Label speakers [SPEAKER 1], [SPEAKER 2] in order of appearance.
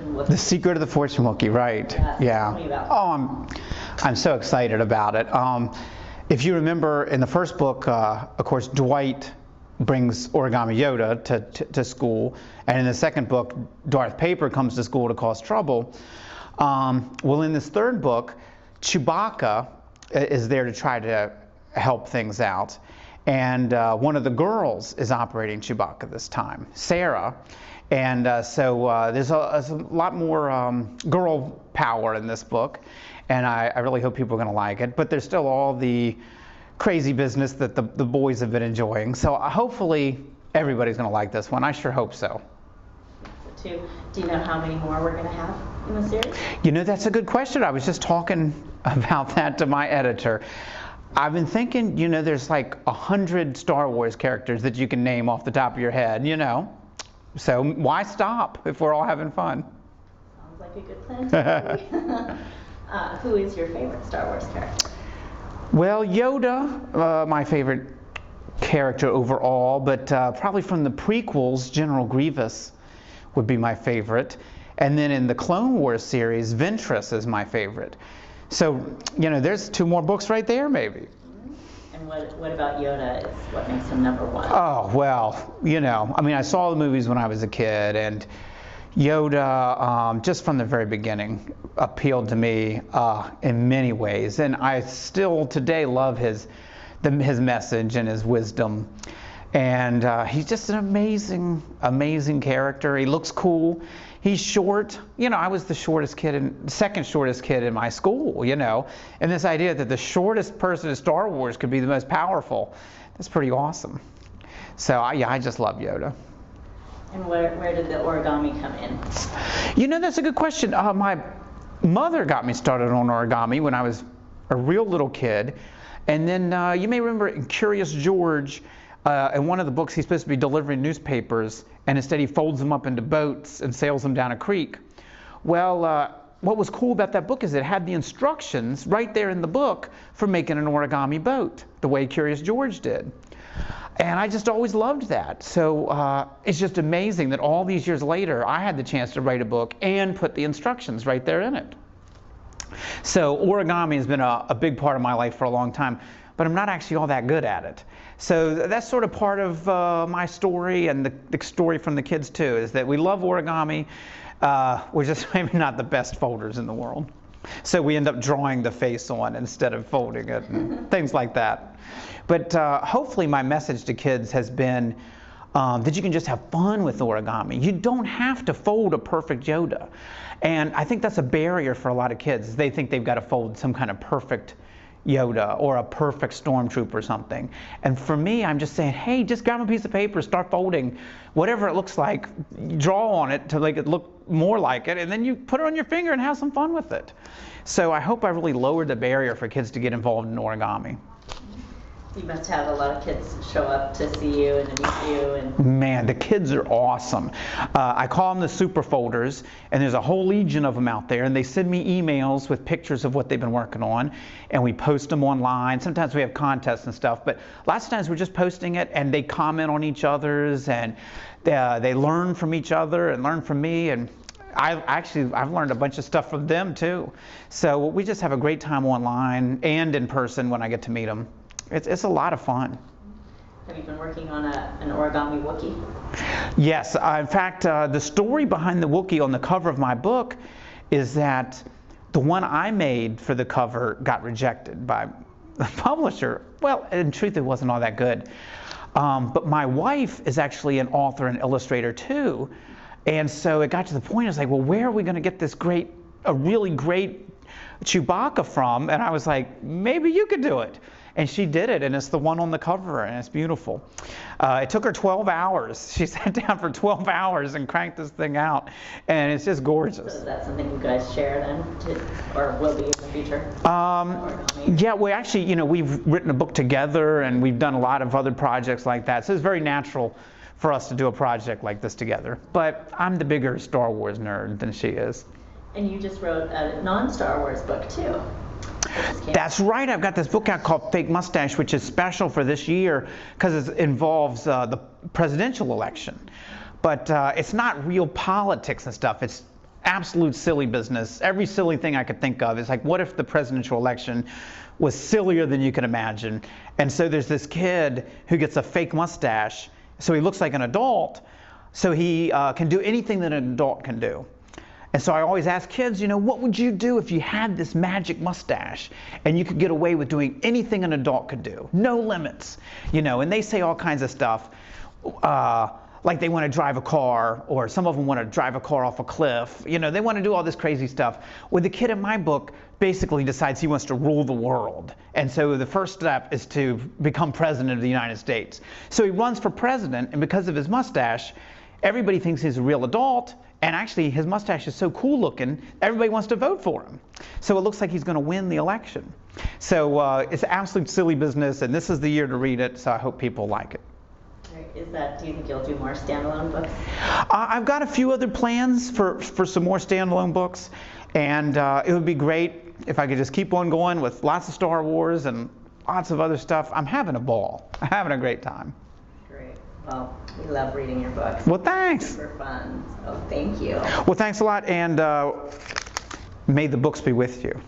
[SPEAKER 1] Fortune Wookiee.
[SPEAKER 2] The Secret of the Fortune Wookiee, right?
[SPEAKER 1] Yeah. Tell me about
[SPEAKER 2] Oh, I'm so excited about it. If you remember in the first book, of course, Dwight brings Origami Yoda to school, and in the second book, Darth Paper comes to school to cause trouble. Well, in this third book, Chewbacca is there to try to help things out, and one of the girls is operating Chewbacca this time, Sarah, and so there's a lot more girl power in this book, and I really hope people are going to like it, but there's still all the crazy business that the boys have been enjoying, so hopefully everybody's going to like this one. I sure hope so.
[SPEAKER 1] Do you know how many more we're going to have in the series?
[SPEAKER 2] You know, that's a good question. I was just talking about that to my editor. I've been thinking, you know, there's like 100 Star Wars characters that you can name off the top of your head, you know. So why stop if we're all having fun?
[SPEAKER 1] Sounds like a good plan to me. Who is your favorite Star Wars character?
[SPEAKER 2] Well, Yoda, my favorite character overall, but probably from the prequels, General Grievous would be my favorite. And then in the Clone Wars series, Ventress is my favorite. So, you know, there's 2 more books right there, maybe.
[SPEAKER 1] And what about Yoda? Is what makes him number 1?
[SPEAKER 2] Oh, well, you know, I mean, I saw the movies when I was a kid, and Yoda, just from the very beginning, appealed to me in many ways. And I still today love his message and his wisdom. And he's just an amazing character. He looks cool. He's short. You know, I was the second shortest kid in my school, you know. And this idea that the shortest person in Star Wars could be the most powerful, that's pretty awesome. So, yeah, I just love Yoda.
[SPEAKER 1] And where did the origami come in?
[SPEAKER 2] You know, that's a good question. My mother got me started on origami when I was a real little kid. And then you may remember in Curious George, in one of the books, he's supposed to be delivering newspapers, and instead he folds them up into boats and sails them down a creek. Well, what was cool about that book is it had the instructions right there in the book for making an origami boat, the way Curious George did. And I just always loved that. So it's just amazing that all these years later, I had the chance to write a book and put the instructions right there in it. So origami has been a big part of my life for a long time, but I'm not actually all that good at it. So that's sort of part of my story, and the story from the kids too, is that we love origami. We're just maybe not the best folders in the world. So we end up drawing the face on instead of folding it and things like that. But hopefully my message to kids has been that you can just have fun with origami. You don't have to fold a perfect Yoda. And I think that's a barrier for a lot of kids. They think they've got to fold some kind of perfect Yoda or a perfect stormtrooper or something. And for me, I'm just saying, hey, just grab a piece of paper, start folding whatever it looks like, draw on it to make it look more like it, and then you put it on your finger and have some fun with it. So I hope I really lowered the barrier for kids to get involved in origami.
[SPEAKER 1] You must have a lot of kids show up to see you and to meet you. And
[SPEAKER 2] man, the kids are awesome. I call them the super folders, and there's a whole legion of them out there, and they send me emails with pictures of what they've been working on, and we post them online. Sometimes we have contests and stuff, but lots of times we're just posting it, and they comment on each other's, and they learn from each other and learn from me, and I've learned a bunch of stuff from them too. So we just have a great time online and in person when I get to meet them. It's a lot of fun.
[SPEAKER 1] Have you been working on an Origami Wookiee?
[SPEAKER 2] Yes. In fact, the story behind the Wookiee on the cover of my book is that the one I made for the cover got rejected by the publisher. Well, in truth, it wasn't all that good. But my wife is actually an author and illustrator too. And so it got to the point, I was like, well, where are we going to get this a really great Chewbacca from? And I was like, maybe you could do it. And she did it, and it's the one on the cover, and it's beautiful. It took her 12 hours. She sat down for 12 hours and cranked this thing out, and it's just gorgeous.
[SPEAKER 1] So is that something you guys share then, or will be in the future?
[SPEAKER 2] Yeah, we actually, you know, we've written a book together, and we've done a lot of other projects like that. So it's very natural for us to do a project like this together. But I'm the bigger Star Wars nerd than she is.
[SPEAKER 1] And you just wrote a non-Star Wars book too.
[SPEAKER 2] That's right. I've got this book out called Fake Mustache, which is special for this year because it involves the presidential election. But it's not real politics and stuff. It's absolute silly business. Every silly thing I could think of. It's like, what if the presidential election was sillier than you can imagine? And so there's this kid who gets a fake mustache, so he looks like an adult, so he can do anything that an adult can do. And so I always ask kids, what would you do if you had this magic mustache and you could get away with doing anything an adult could do? No limits. And they say all kinds of stuff. Like they want to drive a car, or some of them want to drive a car off a cliff. They want to do all this crazy stuff. Well, the kid in my book basically decides he wants to rule the world. And so the first step is to become president of the United States. So he runs for president, and because of his mustache, everybody thinks he's a real adult. And actually, his mustache is so cool looking, everybody wants to vote for him. So it looks like he's going to win the election. So it's absolute silly business, and this is the year to read it, so I hope people like it.
[SPEAKER 1] Do you think you'll do more standalone books?
[SPEAKER 2] I've got a few other plans for some more standalone books, and it would be great if I could just keep on going with lots of Star Wars and lots of other stuff. I'm having a ball. I'm having a great time.
[SPEAKER 1] Great. Well, we love reading your books.
[SPEAKER 2] Well, thanks.
[SPEAKER 1] Super fun. So thank you.
[SPEAKER 2] Well, thanks a lot, and may the books be with you.